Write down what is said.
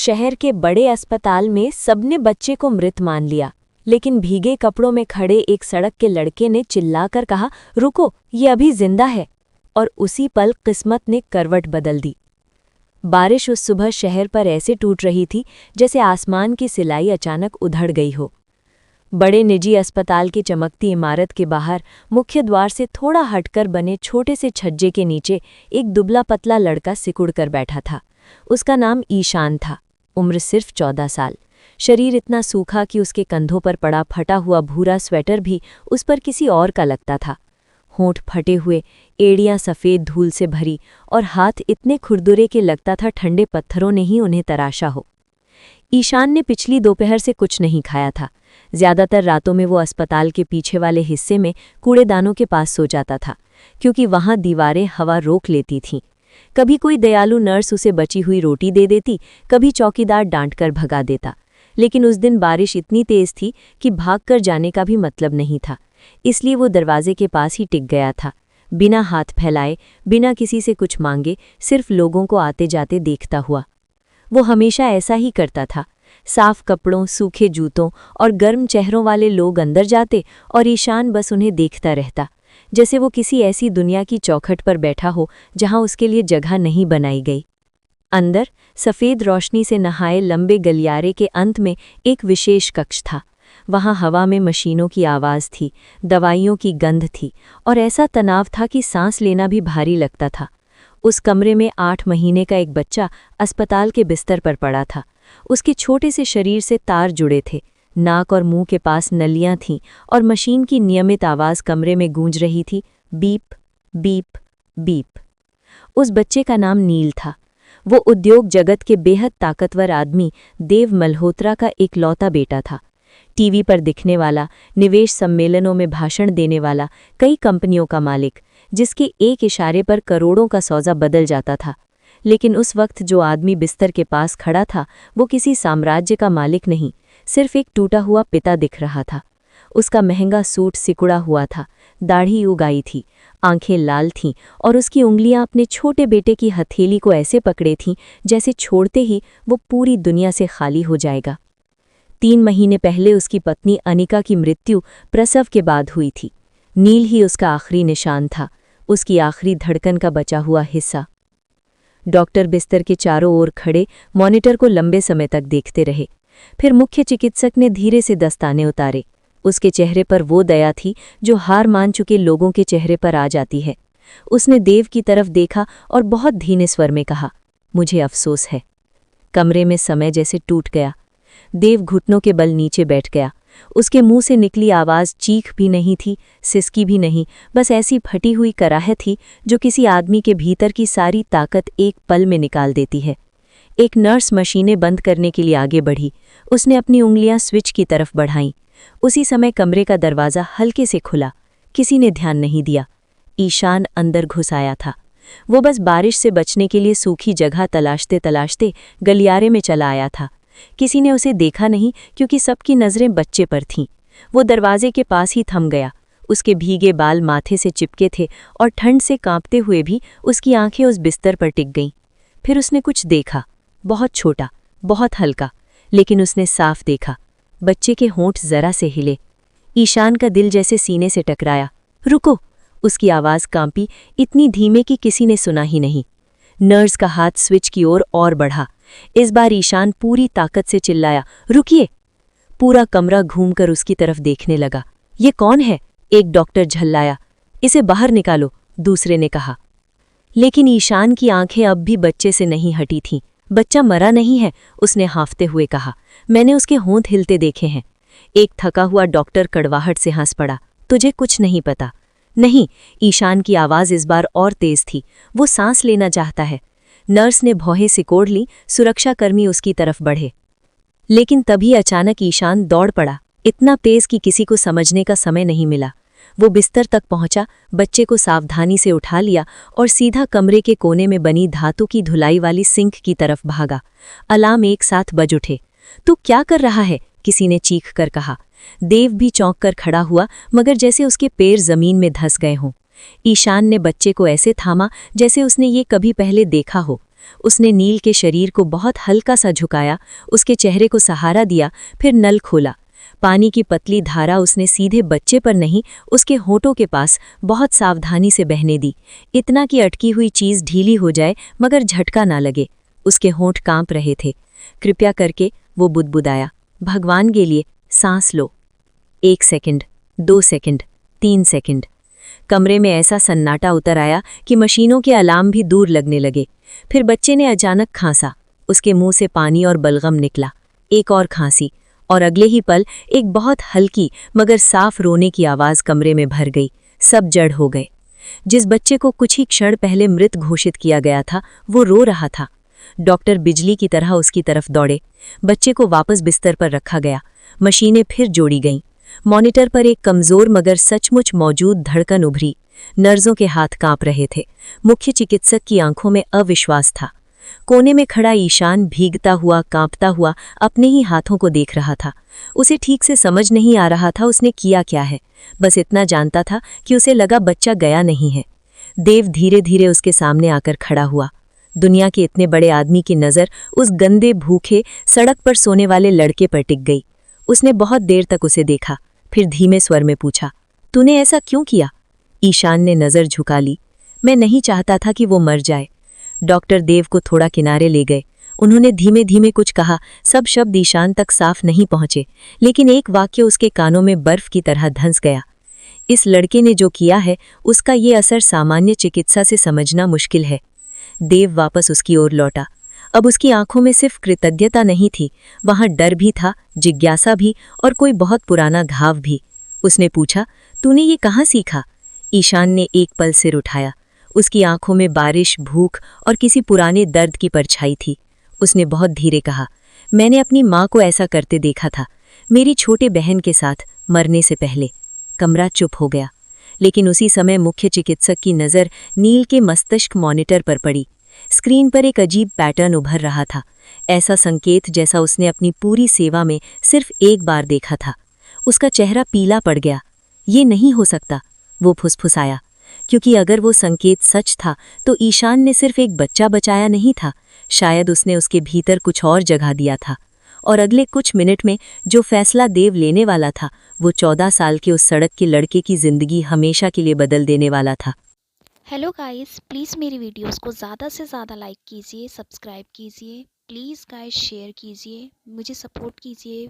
शहर के बड़े अस्पताल में सबने बच्चे को मृत मान लिया, लेकिन भीगे कपड़ों में खड़े एक सड़क के लड़के ने चिल्लाकर कहा, रुको, ये अभी जिंदा है। और उसी पल किस्मत ने करवट बदल दी। बारिश उस सुबह शहर पर ऐसे टूट रही थी जैसे आसमान की सिलाई अचानक उधड़ गई हो। बड़े निजी अस्पताल की चमकती इमारत के बाहर मुख्य द्वार से थोड़ा हटकर बने छोटे से छज्जे के नीचे एक दुबला पतला लड़का सिकुड़ कर बैठा था। उसका नाम ईशान था। उम्र सिर्फ 14 साल। शरीर इतना सूखा कि उसके कंधों पर पड़ा फटा हुआ भूरा स्वेटर भी उस पर किसी और का लगता था। होंठ फटे हुए, एड़ियां सफ़ेद धूल से भरी और हाथ इतने खुरदुरे के लगता था ठंडे पत्थरों ने ही उन्हें तराशा हो। ईशान ने पिछली दोपहर से कुछ नहीं खाया था। ज्यादातर रातों में वो अस्पताल के पीछे वाले हिस्से में कूड़ेदानों के पास सो जाता था, क्योंकि वहां दीवारें हवा रोक लेती थीं। कभी कोई दयालु नर्स उसे बची हुई रोटी दे देती, कभी चौकीदार डांटकर भगा देता। लेकिन उस दिन बारिश इतनी तेज थी कि भागकर जाने का भी मतलब नहीं था, इसलिए वो दरवाजे के पास ही टिक गया था, बिना हाथ फैलाए, बिना किसी से कुछ मांगे, सिर्फ लोगों को आते जाते देखता हुआ। वो हमेशा ऐसा ही करता था। साफ कपड़ों, सूखे जूतों और गर्म चेहरों वाले लोग अंदर जाते और ईशान बस उन्हें देखता रहता, जैसे वो किसी ऐसी दुनिया की चौखट पर बैठा हो जहां उसके लिए जगह नहीं बनाई गई। अंदर सफ़ेद रोशनी से नहाए लंबे गलियारे के अंत में एक विशेष कक्ष था। वहां हवा में मशीनों की आवाज़ थी, दवाइयों की गंध थी और ऐसा तनाव था कि सांस लेना भी भारी लगता था। उस कमरे में 8 महीने का एक बच्चा अस्पताल के बिस्तर पर पड़ा था। उसके छोटे से शरीर से तार जुड़े थे, नाक और मुंह के पास नलियां थीं और मशीन की नियमित आवाज़ कमरे में गूंज रही थी, बीप बीप बीप। उस बच्चे का नाम नील था। वो उद्योग जगत के बेहद ताकतवर आदमी देव मल्होत्रा का इकलौता बेटा था। टीवी पर दिखने वाला, निवेश सम्मेलनों में भाषण देने वाला, कई कंपनियों का मालिक, जिसके एक इशारे पर करोड़ों का सौदा बदल जाता था। लेकिन उस वक्त जो आदमी बिस्तर के पास खड़ा था, वो किसी साम्राज्य का मालिक नहीं, सिर्फ एक टूटा हुआ पिता दिख रहा था। उसका महंगा सूट सिकुड़ा हुआ था, दाढ़ी उगाई थी, आंखें लाल थीं और उसकी उंगलियां अपने छोटे बेटे की हथेली को ऐसे पकड़े थीं जैसे छोड़ते ही वो पूरी दुनिया से खाली हो जाएगा। 3 महीने पहले उसकी पत्नी अनिका की मृत्यु प्रसव के बाद हुई थी। नील ही उसका आखिरी निशान था, उसकी आखिरी धड़कन का बचा हुआ हिस्सा। डॉक्टर बिस्तर के चारों ओर खड़े मॉनिटर को लंबे समय तक देखते रहे। फिर मुख्य चिकित्सक ने धीरे से दस्ताने उतारे। उसके चेहरे पर वो दया थी जो हार मान चुके लोगों के चेहरे पर आ जाती है। उसने देव की तरफ देखा और बहुत धीमे स्वर में कहा, मुझे अफसोस है। कमरे में समय जैसे टूट गया। देव घुटनों के बल नीचे बैठ गया। उसके मुंह से निकली आवाज़ चीख भी नहीं थी, सिसकी भी नहीं, बस ऐसी फटी हुई कराहत थी जो किसी आदमी के भीतर की सारी ताकत एक पल में निकाल देती है। एक नर्स मशीनें बंद करने के लिए आगे बढ़ी। उसने अपनी उंगलियां स्विच की तरफ बढ़ाईं। उसी समय कमरे का दरवाज़ा हल्के से खुला। किसी ने ध्यान नहीं दिया। ईशान अंदर घुस आया था। वो बस बारिश से बचने के लिए सूखी जगह तलाशते तलाशते गलियारे में चला आया था। किसी ने उसे देखा नहीं, क्योंकि सबकी नज़रें बच्चे पर थीं। वो दरवाजे के पास ही थम गया। उसके भीगे बाल माथे से चिपके थे और ठंड से कांपते हुए भी उसकी आंखें उस बिस्तर पर टिक गईं। फिर उसने कुछ देखा, बहुत छोटा, बहुत हल्का, लेकिन उसने साफ देखा। बच्चे के होंठ जरा से हिले। ईशान का दिल जैसे सीने से टकराया। रुको! उसकी आवाज़ कांपी, इतनी धीमे कि किसी ने सुना ही नहीं। नर्स का हाथ स्विच की ओर और बढ़ा। इस बार ईशान पूरी ताकत से चिल्लाया, रुकिए! पूरा कमरा घूमकर उसकी तरफ देखने लगा। ये कौन है? एक डॉक्टर झल्लाया। इसे बाहर निकालो, दूसरे ने कहा। लेकिन ईशान की आंखें अब भी बच्चे से नहीं हटी थीं। बच्चा मरा नहीं है, उसने हांफते हुए कहा। मैंने उसके होंठ हिलते देखे हैं। एक थका हुआ डॉक्टर कड़वाहट से हंस पड़ा। तुझे कुछ नहीं पता। नहीं, ईशान की आवाज़ इस बार और तेज थी। वो सांस लेना चाहता है। नर्स ने भौहें सिकोड़ ली। सुरक्षाकर्मी उसकी तरफ बढ़े। लेकिन तभी अचानक ईशान दौड़ पड़ा, इतना तेज कि किसी को समझने का समय नहीं मिला। वो बिस्तर तक पहुंचा, बच्चे को सावधानी से उठा लिया और सीधा कमरे के कोने में बनी धातु की धुलाई वाली सिंक की तरफ भागा। अलार्म एक साथ बज उठे। तू क्या कर रहा है? किसी ने चीख कर कहा। देव भी चौंक कर खड़ा हुआ, मगर जैसे उसके पैर जमीन में धंस गए हों। ईशान ने बच्चे को ऐसे थामा जैसे उसने ये कभी पहले देखा हो। उसने नील के शरीर को बहुत हल्का सा झुकाया, उसके चेहरे को सहारा दिया, फिर नल खोला। पानी की पतली धारा उसने सीधे बच्चे पर नहीं, उसके होठों के पास बहुत सावधानी से बहने दी, इतना कि अटकी हुई चीज ढीली हो जाए मगर झटका ना लगे। उसके होंठ कांप रहे थे। कृपया करके, वो बुदबुदाया, भगवान के लिए सांस लो। 1 सेकंड, 2 सेकंड, 3 सेकंड। कमरे में ऐसा सन्नाटा उतर आया कि मशीनों के अलार्म भी दूर लगने लगे। फिर बच्चे ने अचानक खांसा, उसके मुंह से पानी और बलगम निकला। एक और खांसी, और अगले ही पल एक बहुत हल्की मगर साफ रोने की आवाज कमरे में भर गई। सब जड़ हो गए। जिस बच्चे को कुछ ही क्षण पहले मृत घोषित किया गया था, वो रो रहा था। डॉक्टर बिजली की तरह उसकी तरफ दौड़े। बच्चे को वापस बिस्तर पर रखा गया। मशीनें फिर जोड़ी गईं। मॉनिटर पर एक कमजोर मगर सचमुच मौजूद धड़कन उभरी। नर्सों के हाथ कांप रहे थे। मुख्य चिकित्सक की आंखों में अविश्वास था। कोने में खड़ा ईशान भीगता हुआ, कांपता हुआ अपने ही हाथों को देख रहा था। उसे ठीक से समझ नहीं आ रहा था उसने किया क्या है। बस इतना जानता था कि उसे लगा बच्चा गया नहीं है। देव धीरे धीरे उसके सामने आकर खड़ा हुआ। दुनिया के इतने बड़े आदमी की नज़र उस गंदे, भूखे, सड़क पर सोने वाले लड़के पर टिक गई। उसने बहुत देर तक उसे देखा, फिर धीमे स्वर में पूछा, तूने ऐसा क्यों किया? ईशान ने नज़र झुका ली। मैं नहीं चाहता था कि वो मर जाए। डॉक्टर देव को थोड़ा किनारे ले गए। उन्होंने धीमे धीमे कुछ कहा। सब शब्द ईशान तक साफ नहीं पहुंचे, लेकिन एक वाक्य उसके कानों में बर्फ की तरह धंस गया। इस लड़के ने जो किया है, उसका ये असर सामान्य चिकित्सा से समझना मुश्किल है। देव वापस उसकी ओर लौटा। अब उसकी आंखों में सिर्फ कृतज्ञता नहीं थी, वहां डर भी था, जिज्ञासा भी, और कोई बहुत पुराना घाव भी। उसने पूछा, तूने ये कहाँ सीखा? ईशान ने एक पल सिर उठाया। उसकी आंखों में बारिश, भूख और किसी पुराने दर्द की परछाई थी। उसने बहुत धीरे कहा, मैंने अपनी माँ को ऐसा करते देखा था, मेरी छोटे बहन के साथ, मरने से पहले। कमरा चुप हो गया। लेकिन उसी समय मुख्य चिकित्सक की नज़र नील के मस्तिष्क मॉनिटर पर पड़ी। स्क्रीन पर एक अजीब पैटर्न उभर रहा था, ऐसा संकेत जैसा उसने अपनी पूरी सेवा में सिर्फ एक बार देखा था। उसका चेहरा पीला पड़ गया। ये नहीं हो सकता, वो फुसफुसाया, क्योंकि अगर वो संकेत सच था तो ईशान ने सिर्फ एक बच्चा बचाया नहीं था, शायद उसने उसके भीतर कुछ और जगा दिया था। और अगले कुछ मिनट में जो फैसला देव लेने वाला था, वो 14 साल के उस सड़क के लड़के की ज़िंदगी हमेशा के लिए बदल देने वाला था। हेलो गाइस, प्लीज़ मेरी वीडियोस को ज़्यादा से ज़्यादा लाइक कीजिए, सब्सक्राइब कीजिए, प्लीज़ गाइस शेयर कीजिए, मुझे सपोर्ट कीजिए।